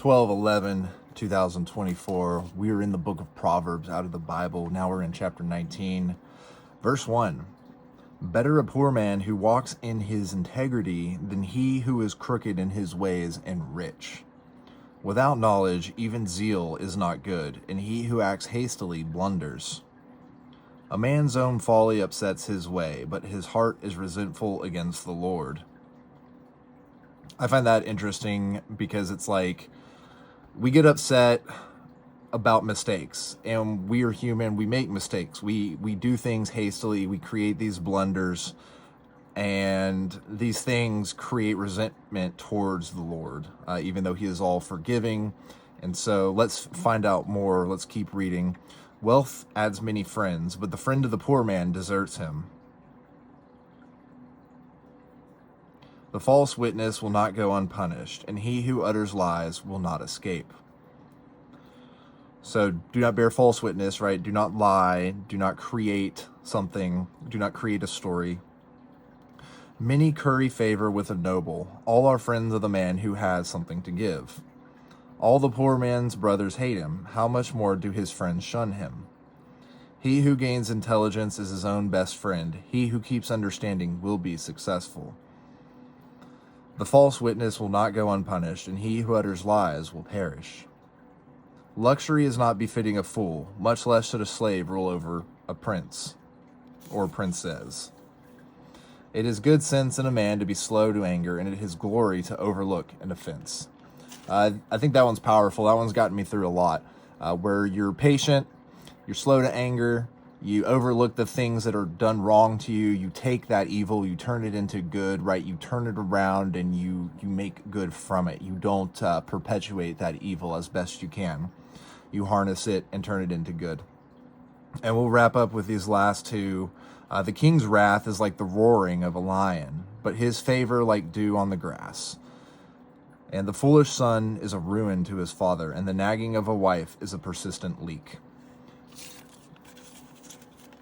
12/11/2024. We're in the book of Proverbs out of the Bible. Now we're in chapter 19, verse 1. Better a poor man who walks in his integrity than he who is crooked in his ways and rich. Without knowledge, even zeal is not good, and he who acts hastily blunders. A man's own folly upsets his way, but his heart is resentful against the Lord. I find that interesting because it's like we get upset about mistakes, and we are human. We make mistakes. We do things hastily. We create these blunders, and these things create resentment towards the Lord, even though he is all forgiving. And so let's find out more. Let's keep reading. Wealth adds many friends, but the friend of the poor man deserts him. The false witness will not go unpunished, and he who utters lies will not escape. So do not bear false witness, right? Do not lie. Do not create something. Do not create a story. Many curry favor with a noble. All are friends of the man who has something to give. All the poor man's brothers hate him. How much more do his friends shun him? He who gains intelligence is his own best friend. He who keeps understanding will be successful. The false witness will not go unpunished, and he who utters lies will perish. Luxury is not befitting a fool, much less should a slave rule over a prince or princess. It is good sense in a man to be slow to anger, and it is glory to overlook an offense. I think that one's powerful. That one's gotten me through a lot, where you're patient, you're slow to anger, you overlook the things that are done wrong to you. You take that evil, you turn it into good, right? You turn it around and you make good from it. You don't perpetuate that evil as best you can. You harness it and turn it into good. And we'll wrap up with these last two. The king's wrath is like the roaring of a lion, but his favor like dew on the grass. And the foolish son is a ruin to his father, and the nagging of a wife is a persistent leak.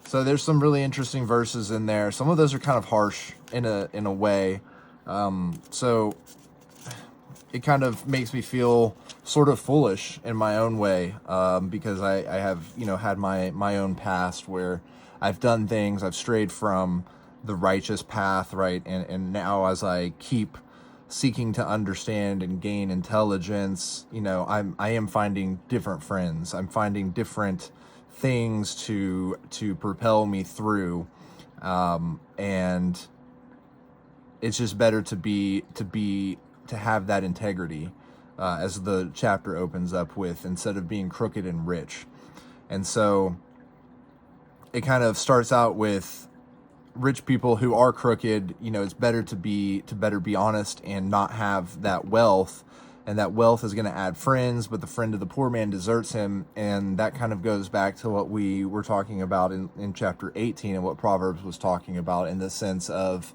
So there's some really interesting verses in there. Some of those are kind of harsh in a way. So it kind of makes me feel sort of foolish in my own way, because I have, had my own past where I've done things, I've strayed from the righteous path, right? And now as I keep seeking to understand and gain intelligence, I am finding different friends. I'm finding different things to propel me through, and it's just better to have that integrity, as the chapter opens up with, instead of being crooked and rich. And so it kind of starts out with rich people who are crooked. It's better to be honest and not have that wealth. And that wealth is going to add friends, but the friend of the poor man deserts him. And that kind of goes back to what we were talking about in chapter 18 and what Proverbs was talking about, in the sense of,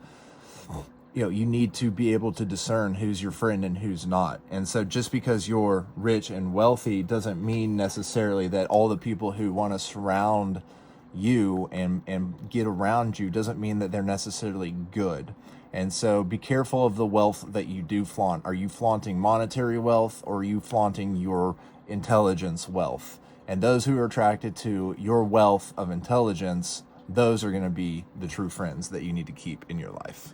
you need to be able to discern who's your friend and who's not. And so just because you're rich and wealthy doesn't mean necessarily that all the people who want to surround you and get around you doesn't mean that they're necessarily good. And so be careful of the wealth that you do flaunt. Are you flaunting monetary wealth, or are you flaunting your intelligence wealth? And those who are attracted to your wealth of intelligence, those are going to be the true friends that you need to keep in your life.